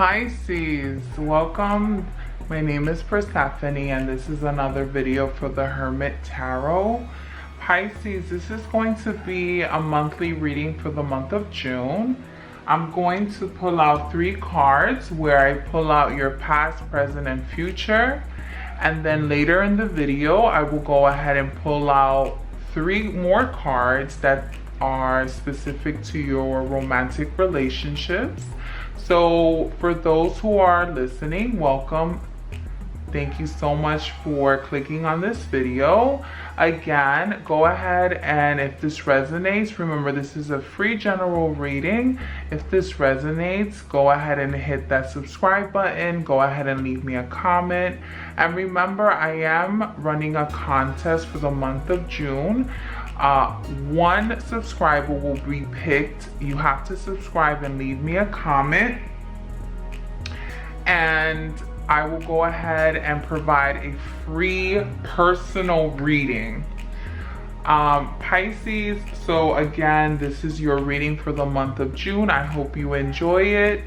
Pisces, welcome. My name is Persephone and this is another video for the Hermit Tarot. Pisces, this is going to be a monthly reading for the month of June. I'm going to pull out 3 cards where I pull out your past, present, and future. And then later in the video, I will go ahead and pull out 3 more cards that are specific to your romantic relationships. So for those who are listening, welcome. Thank you so much for clicking on this video. Again, go ahead and if this resonates, remember this is a free general reading. If this resonates, go ahead and hit that subscribe button. Go ahead and leave me a comment. And remember, I am running a contest for the month of June. 1 subscriber will be picked. You have to subscribe and leave me a comment, and I will go ahead and provide a free personal reading. Pisces, so again, this is your reading for the month of June. I hope you enjoy it.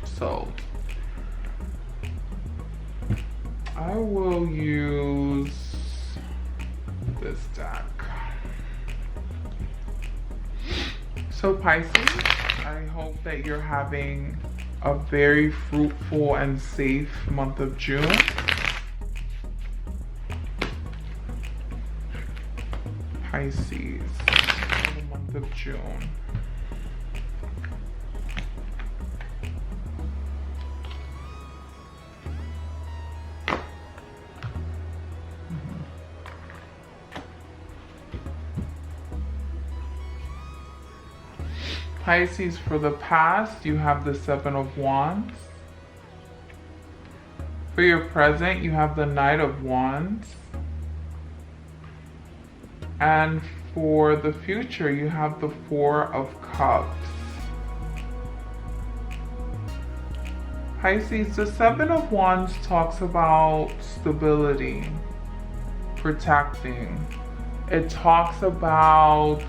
So I will use this deck. So Pisces, I hope that you're having a very fruitful and safe month of June. Pisces, for the month of June. Pisces, for the past, you have the 7 of Wands. For your present, you have the Knight of Wands. And for the future, you have the 4 of Cups. Pisces, the 7 of Wands talks about stability, protecting. It talks about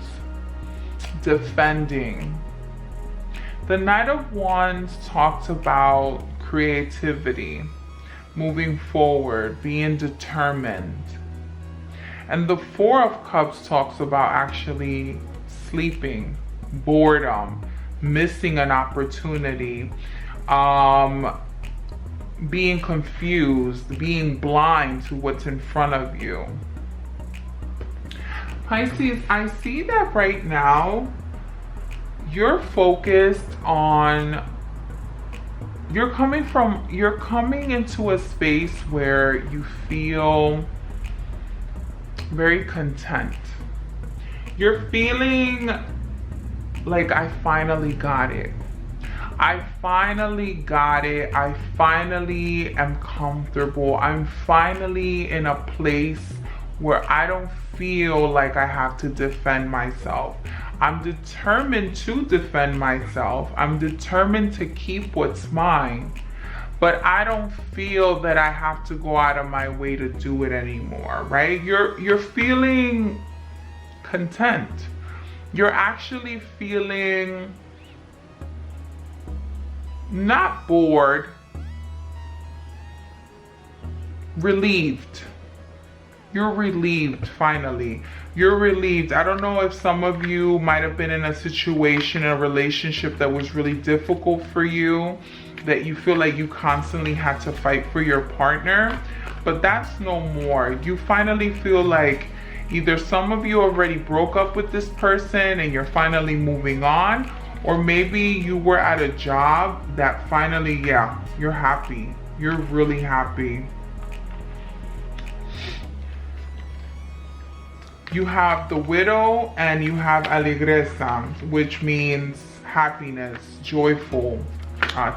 defending. The Knight of Wands talks about creativity, moving forward, being determined. And the 4 of Cups talks about actually sleeping, boredom, missing an opportunity, being confused, being blind to what's in front of you. Pisces, I see that right now you're focused on, you're coming into a space where you feel very content. You're feeling like I finally got it. I finally got it. I finally am comfortable. I'm finally in a place where I don't feel like I have to defend myself. I'm determined to defend myself. I'm determined to keep what's mine. But I don't feel that I have to go out of my way to do it anymore, right? You're feeling content. You're actually feeling not bored, relieved. You're relieved, finally. You're relieved. I don't know if some of you might have been in a situation, a relationship that was really difficult for you, that you feel like you constantly had to fight for your partner, but that's no more. You finally feel like either some of you already broke up with this person and you're finally moving on, or maybe you were at a job that finally, yeah, you're happy. You're really happy. You have the Widow and you have Alegresa, which means happiness, joyful,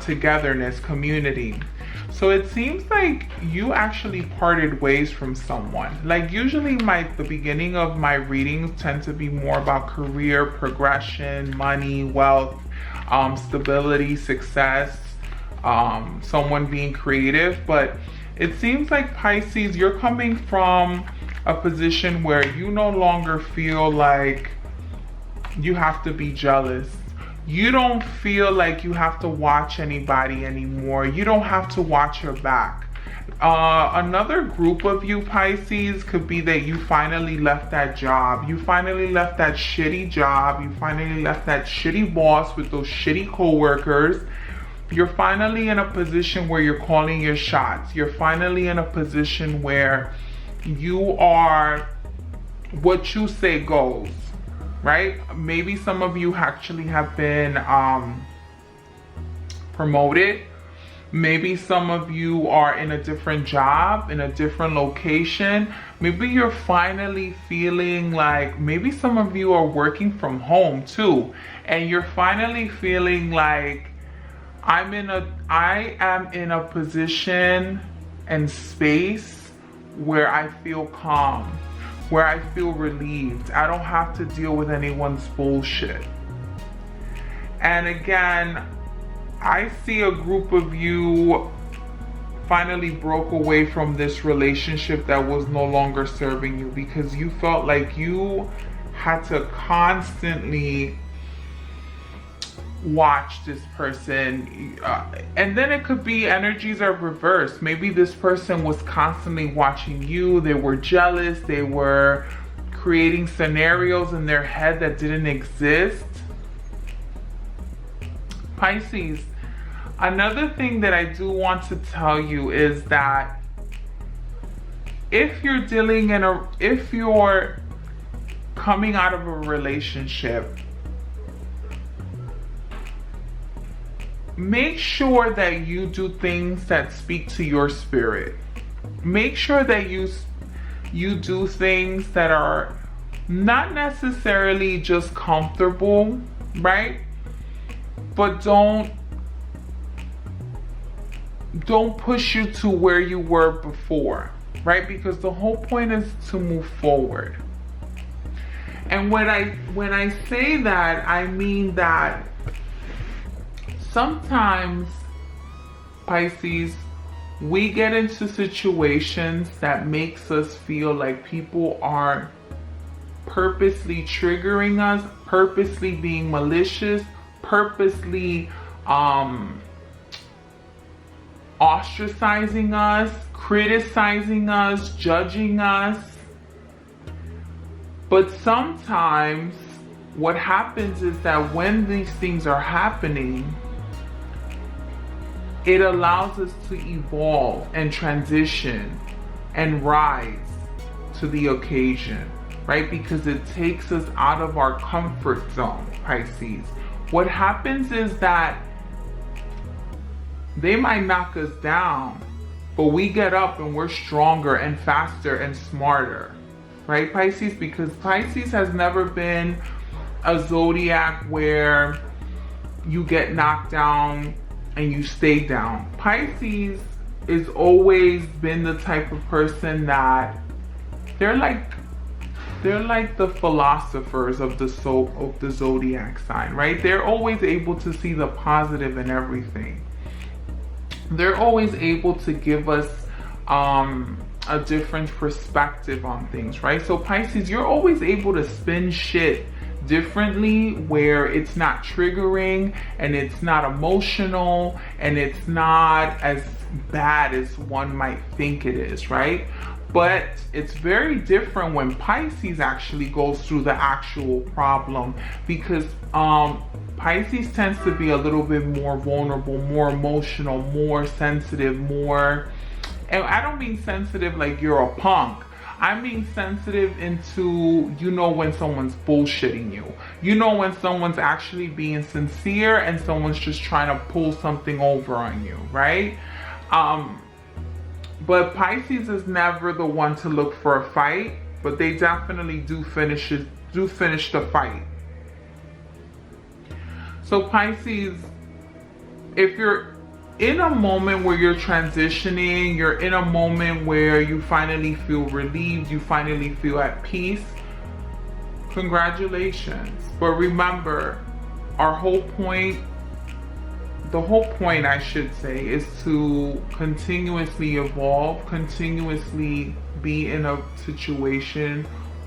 togetherness, community. So it seems like you actually parted ways from someone. Like usually the beginning of my readings tend to be more about career, progression, money, wealth, stability, success, someone being creative. But it seems like Pisces, you're coming from a position where you no longer feel like you have to be jealous. You don't feel like you have to watch anybody anymore. You don't have to watch your back. Another group of you, Pisces, could be that you finally left that job. You finally left that shitty job. You finally left that shitty boss with those shitty coworkers. You're finally in a position where you're calling your shots. You're finally in a position where you are, what you say goes, right? Maybe some of you actually have been promoted. Maybe some of you are in a different job, in a different location. Maybe you're finally feeling like, maybe some of you are working from home too, and you're finally feeling like, I am in a position and space where I feel calm, where I feel relieved. I don't have to deal with anyone's bullshit. And again, I see a group of you finally broke away from this relationship that was no longer serving you, because you felt like you had to constantly watch this person. And then it could be energies are reversed. Maybe this person was constantly watching you. They were jealous. They were creating scenarios in their head that didn't exist. Pisces, another thing that I do want to tell you is that if you're coming out of a relationship, make sure that you do things that speak to your spirit. Make sure that you do things that are not necessarily just comfortable, right? But don't push you to where you were before, right? Because the whole point is to move forward. And when I say that, I mean that sometimes, Pisces, we get into situations that makes us feel like people are purposely triggering us, purposely being malicious, purposely ostracizing us, criticizing us, judging us. But sometimes what happens is that when these things are happening, it allows us to evolve and transition and rise to the occasion, right? Because it takes us out of our comfort zone, Pisces. What happens is that they might knock us down, but we get up and we're stronger and faster and smarter, right, Pisces? Because Pisces has never been a zodiac where you get knocked down and you stay down. Pisces has always been the type of person that they're like the philosophers of the zodiac sign, right? They're always able to see the positive in everything. They're always able to give us a different perspective on things, right? So Pisces, you're always able to spin shit differently, where it's not triggering and it's not emotional and it's not as bad as one might think it is, right? But it's very different when Pisces actually goes through the actual problem, because Pisces tends to be a little bit more vulnerable, more emotional, more sensitive, more, and I don't mean sensitive like you're a punk. I mean sensitive into, you know, when someone's bullshitting you. You know when someone's actually being sincere and someone's just trying to pull something over on you, right? But Pisces is never the one to look for a fight, but they definitely do finish the fight. So Pisces, if you're in a moment where you're transitioning, you're in a moment where you finally feel relieved, you finally feel at peace, congratulations. But remember, the whole point I should say, is to continuously evolve, continuously be in a situation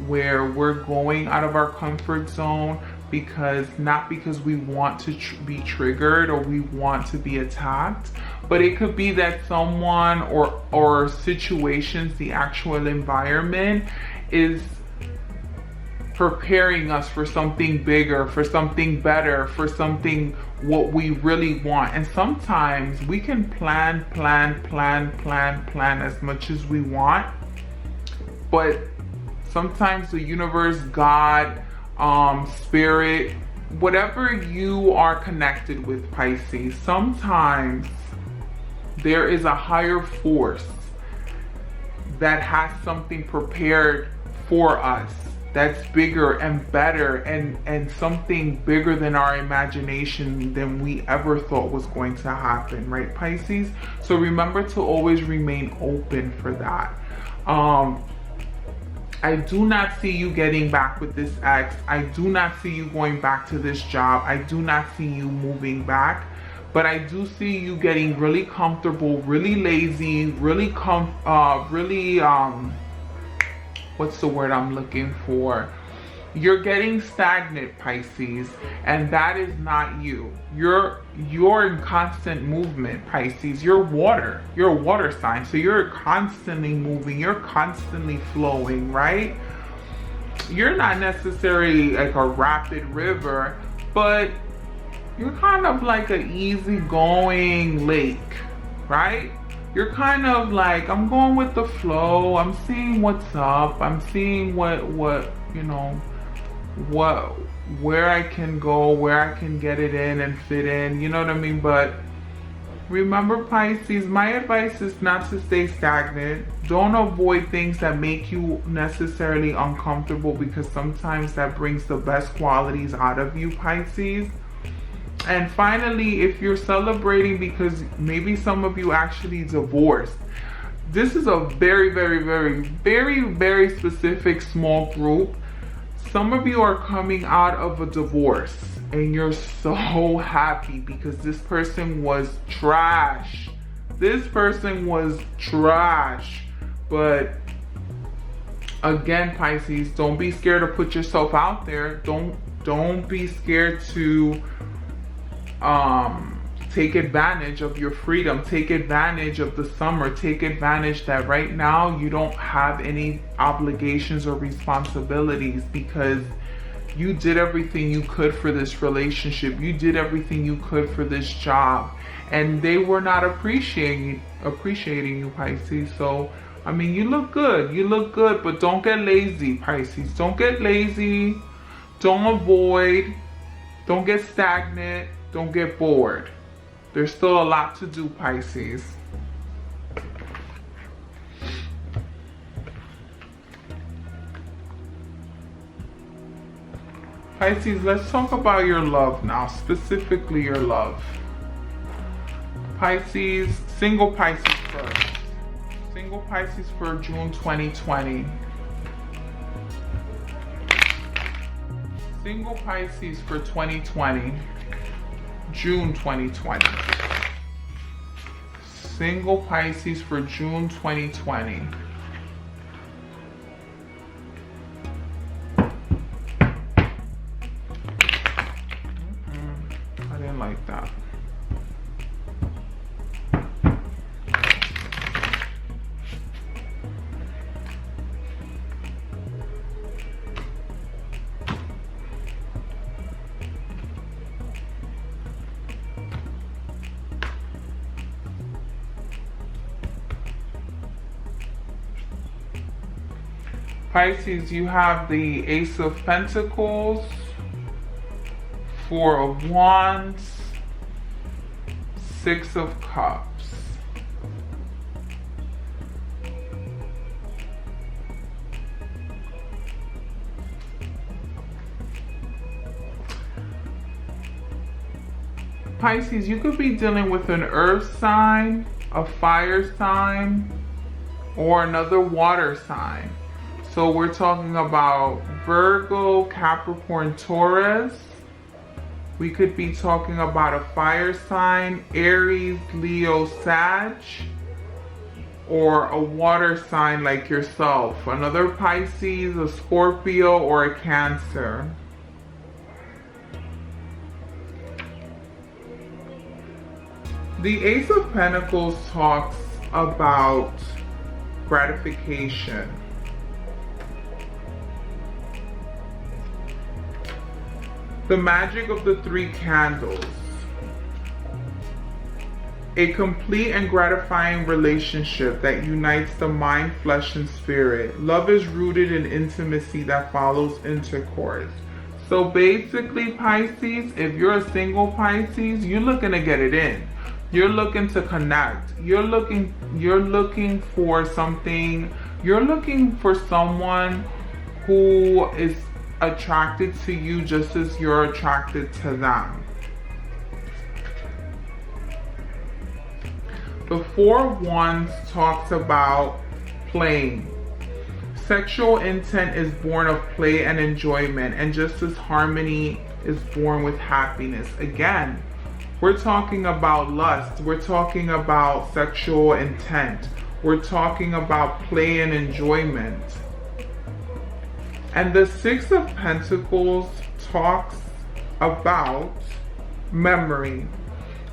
where we're going out of our comfort zone, because not because we want to be triggered or we want to be attacked, but it could be that someone or situations, the actual environment is preparing us for something bigger, for something better, for something what we really want. And sometimes we can plan as much as we want, but sometimes the universe, God, spirit, whatever you are connected with, Pisces, sometimes there is a higher force that has something prepared for us that's bigger and better and something bigger than our imagination than we ever thought was going to happen, right, Pisces? So remember to always remain open for that. I do not see you getting back with this ex. I do not see you going back to this job. I do not see you moving back, but I do see you getting really comfortable, really lazy, really what's the word I'm looking for? You're getting stagnant, Pisces, and that is not you. You're in constant movement, Pisces. You're water. You're a water sign, so you're constantly moving. You're constantly flowing, right? You're not necessarily like a rapid river, but you're kind of like an easygoing lake, right? You're kind of like, I'm going with the flow. I'm seeing what's up. I'm seeing what you know, where I can go, where I can get it in and fit in. You know what I mean? But remember, Pisces, my advice is not to stay stagnant. Don't avoid things that make you necessarily uncomfortable, because sometimes that brings the best qualities out of you, Pisces. And finally, if you're celebrating because maybe some of you actually divorced, this is a very specific small group. Some of you are coming out of a divorce and you're so happy because this person was trash. This person was trash. But again, Pisces, don't be scared to put yourself out there. Don't be scared to take advantage of your freedom, take advantage of the summer, take advantage that right now you don't have any obligations or responsibilities, because you did everything you could for this relationship, you did everything you could for this job, and they were not appreciating you, Pisces. So I mean, you look good, but don't get lazy, Pisces. Don't get lazy, don't avoid, don't get stagnant, don't get bored. There's still a lot to do, Pisces. Pisces, let's talk about your love now, specifically your love. Pisces, single Pisces first. Single Pisces for June 2020. Single Pisces for 2020. June 2020. Single Pisces for June 2020. I didn't like that. Pisces, you have the Ace of Pentacles, Four of Wands, Six of Cups. Pisces, you could be dealing with an earth sign, a fire sign, or another water sign. So we're talking about Virgo, Capricorn, Taurus. We could be talking about a fire sign, Aries, Leo, Sag, or a water sign like yourself. Another Pisces, a Scorpio, or a Cancer. The Ace of Pentacles talks about gratification. The magic of the 3 candles. A complete and gratifying relationship that unites the mind, flesh, and spirit. Love is rooted in intimacy that follows intercourse. So basically, Pisces, if you're a single Pisces, you're looking to get it in. You're looking to connect. You're looking for something. You're looking for someone who is attracted to you just as you're attracted to them. The 4 of Wands talks about playing. Sexual intent is born of play and enjoyment, and just as harmony is born with happiness. Again, we're talking about lust. We're talking about sexual intent. We're talking about play and enjoyment. And the 6 of Pentacles talks about memory.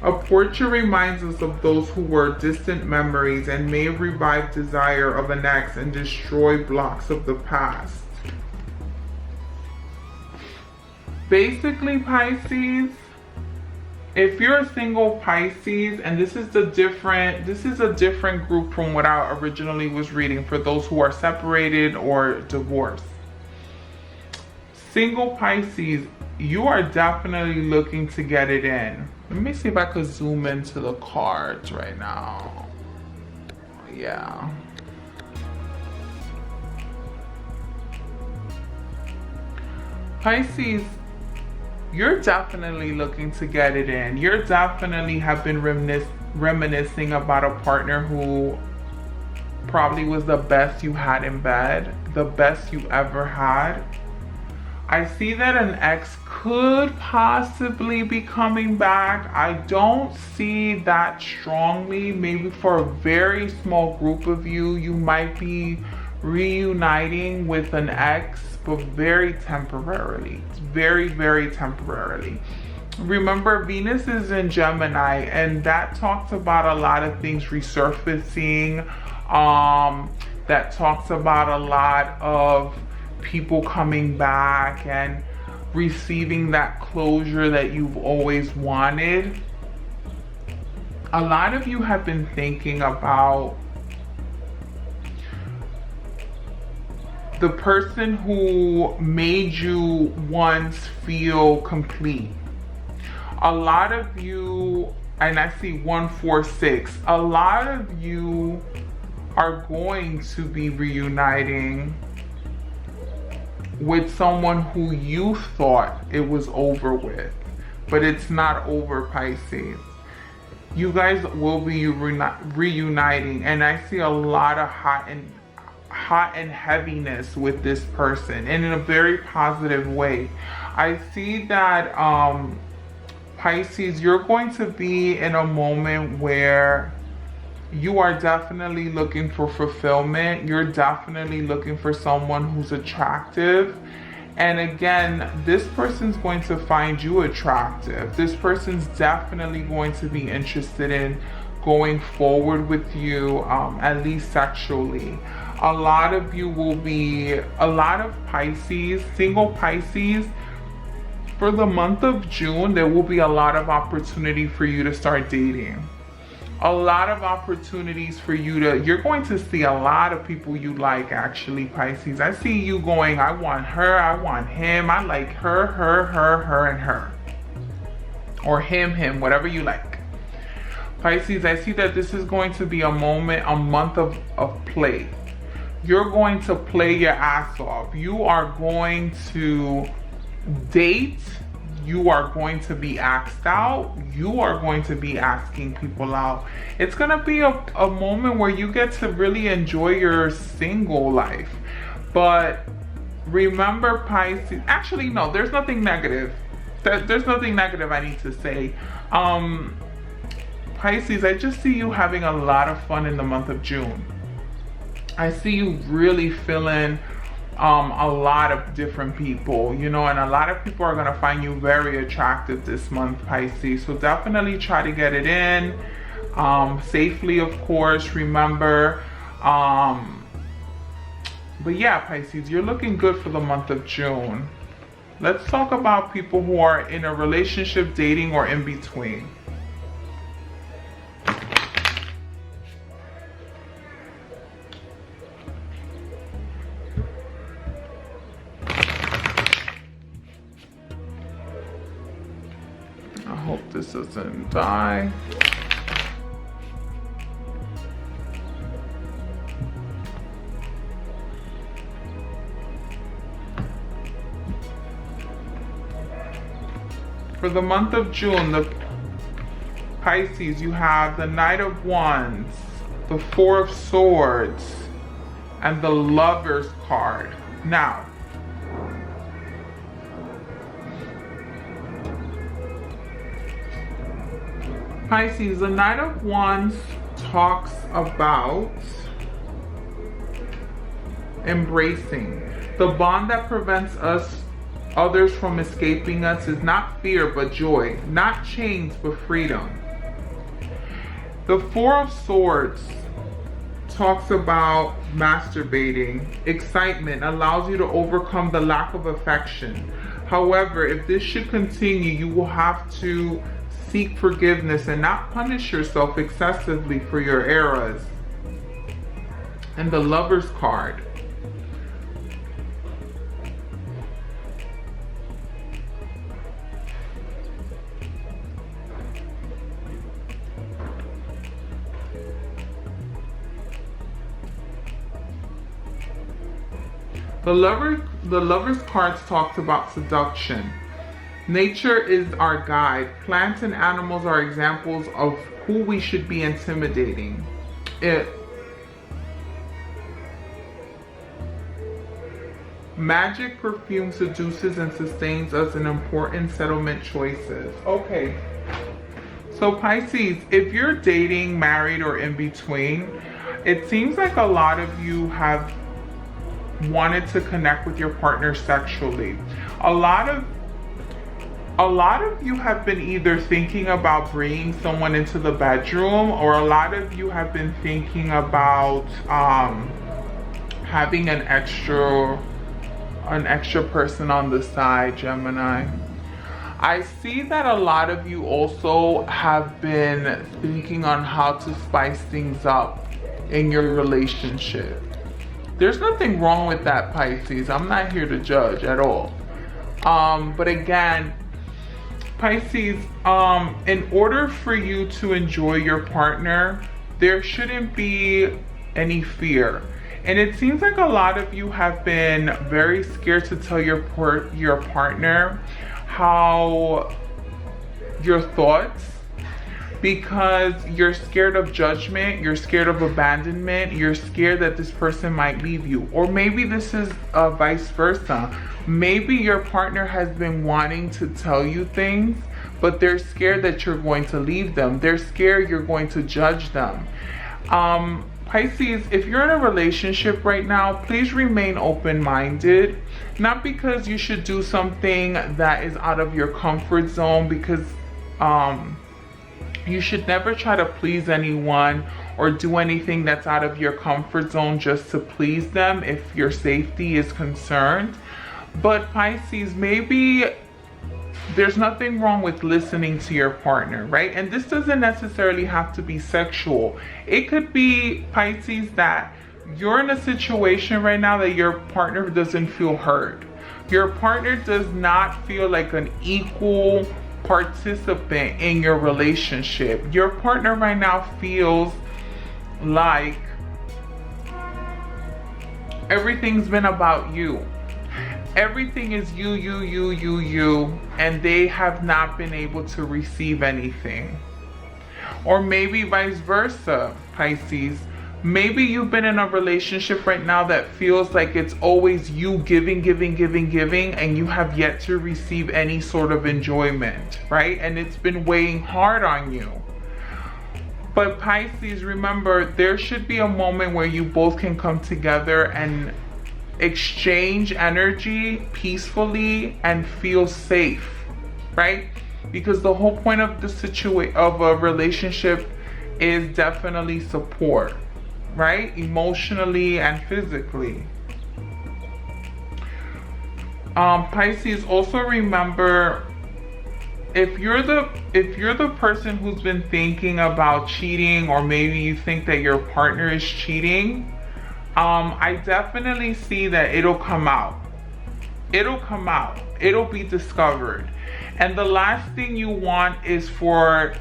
A portrait reminds us of those who were distant memories and may revive desire of an ex and destroy blocks of the past. Basically, Pisces, if you're a single Pisces, and this is a different group from what I originally was reading for those who are separated or divorced. Single Pisces, you are definitely looking to get it in. Let me see if I could zoom into the cards right now. Yeah. Pisces, you're definitely looking to get it in. You're definitely have been reminiscing about a partner who probably was the best you had in bed, the best you ever had. I see that an ex could possibly be coming back. I don't see that strongly. Maybe for a very small group of you, you might be reuniting with an ex, but very temporarily. Very, very temporarily. Remember, Venus is in Gemini, and that talks about a lot of things resurfacing. That talks about a lot of people coming back and receiving that closure that you've always wanted. A lot of you have been thinking about the person who made you once feel complete. A lot of you, and I see 146, a lot of you are going to be reuniting with someone who you thought it was over with, but it's not over, Pisces. You guys will be reuniting, and I see a lot of hot and heaviness with this person, and in a very positive way. I see that Pisces, you're going to be in a moment where you are definitely looking for fulfillment. You're definitely looking for someone who's attractive. And again, this person's going to find you attractive. This person's definitely going to be interested in going forward with you, at least sexually. A lot of you will be, a lot of Pisces, single Pisces, for the month of June, there will be a lot of opportunity for you to start dating. A lot of opportunities for you to, you're going to see a lot of people you like, actually, Pisces. I see you going, I want her, I want him, I like her, and her. Or him, whatever you like. Pisces, I see that this is going to be a moment, a month of play. You're going to play your ass off. You are going to date. You are going to be asked out. You are going to be asking people out. It's going to be a moment where you get to really enjoy your single life. But remember, Pisces, actually, no, there's nothing negative. There's nothing negative I need to say. Pisces, I just see you having a lot of fun in the month of June. I see you really feeling a lot of different people, you know, and a lot of people are going to find you very attractive this month, Pisces. So definitely try to get it in safely, of course, remember. But yeah, Pisces, you're looking good for the month of June. Let's talk about people who are in a relationship, dating, or in between. I hope this doesn't die. For the month of June, the Pisces, you have the Knight of Wands, the Four of Swords, and the Lover's card. Now, Pisces, the Knight of Wands talks about embracing. The bond that prevents others from escaping us is not fear but joy, not chains but freedom. The Four of Swords talks about masturbating. Excitement allows you to overcome the lack of affection. However, if this should continue, you will have to seek forgiveness and not punish yourself excessively for your errors. And the Lover's card. The Lover's cards talks about seduction. Nature is our guide. Plants and animals are examples of who we should be intimidating. Magic perfume seduces and sustains us in important settlement choices. Okay. So Pisces, if you're dating, married, or in between, it seems like a lot of you have wanted to connect with your partner sexually. A lot of you have been either thinking about bringing someone into the bedroom, or a lot of you have been thinking about having an extra person on the side, Gemini. I see that a lot of you also have been thinking on how to spice things up in your relationship. There's nothing wrong with that, Pisces. I'm not here to judge at all. But again, Pisces, in order for you to enjoy your partner, there shouldn't be any fear. And it seems like a lot of you have been very scared to tell your partner how your thoughts, because you're scared of judgment, you're scared of abandonment, you're scared that this person might leave you. Or maybe this is vice versa. Maybe your partner has been wanting to tell you things, but they're scared that you're going to leave them. They're scared you're going to judge them. Pisces, if you're in a relationship right now, please remain open-minded. Not because you should do something that is out of your comfort zone, because you should never try to please anyone or do anything that's out of your comfort zone just to please them if your safety is concerned. But Pisces, maybe there's nothing wrong with listening to your partner, right? And this doesn't necessarily have to be sexual. It could be, Pisces, that you're in a situation right now that your partner doesn't feel heard. Your partner does not feel like an equal participant in your relationship. Your partner right now feels like everything's been about you. Everything is you, and they have not been able to receive anything. Or maybe vice versa, Pisces. Maybe you've been in a relationship right now that feels like it's always you giving, and you have yet to receive any sort of enjoyment, right? And it's been weighing hard on you. But Pisces, remember, there should be a moment where you both can come together and exchange energy peacefully and feel safe, right? Because the whole point of of a relationship is definitely support, right? Emotionally and physically. Pisces, also remember, if you're the person who's been thinking about cheating, or maybe you think that your partner is cheating, I definitely see that it'll come out. It'll come out. It'll be discovered. And the last thing you want is for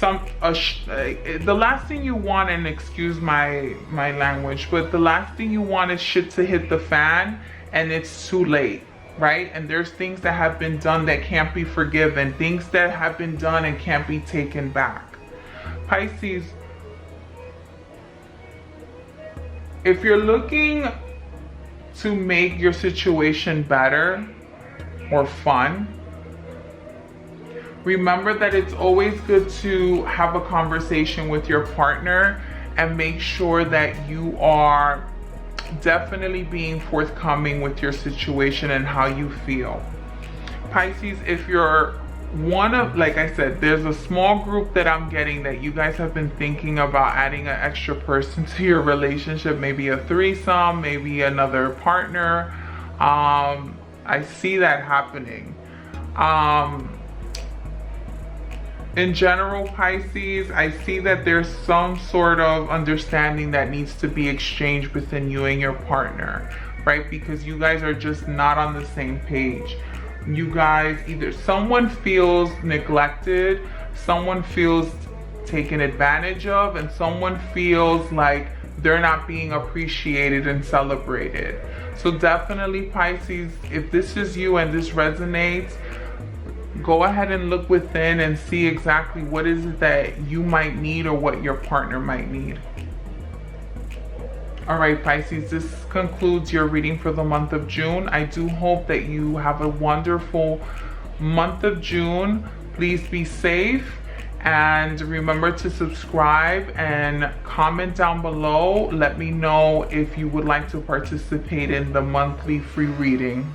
the last thing you want, and excuse my language, but the last thing you want is shit to hit the fan and it's too late, right? And there's things that have been done that can't be forgiven, things that have been done and can't be taken back. Pisces, if you're looking to make your situation better or fun, remember that it's always good to have a conversation with your partner and make sure that you are definitely being forthcoming with your situation and how you feel. Pisces, if you're one of, like I said, there's a small group that I'm getting that you guys have been thinking about adding an extra person to your relationship, maybe a threesome, maybe another partner. I see that happening. In general, Pisces, I see that there's some sort of understanding that needs to be exchanged within you and your partner, right? Because you guys are just not on the same page. You guys, either someone feels neglected, someone feels taken advantage of, and someone feels like they're not being appreciated and celebrated. So definitely, Pisces, if this is you and this resonates, go ahead and look within and see exactly what is it that you might need or what your partner might need. All right, Pisces, this concludes your reading for the month of June. I do hope that you have a wonderful month of June. Please be safe, and remember to subscribe and comment down below. Let me know if you would like to participate in the monthly free reading.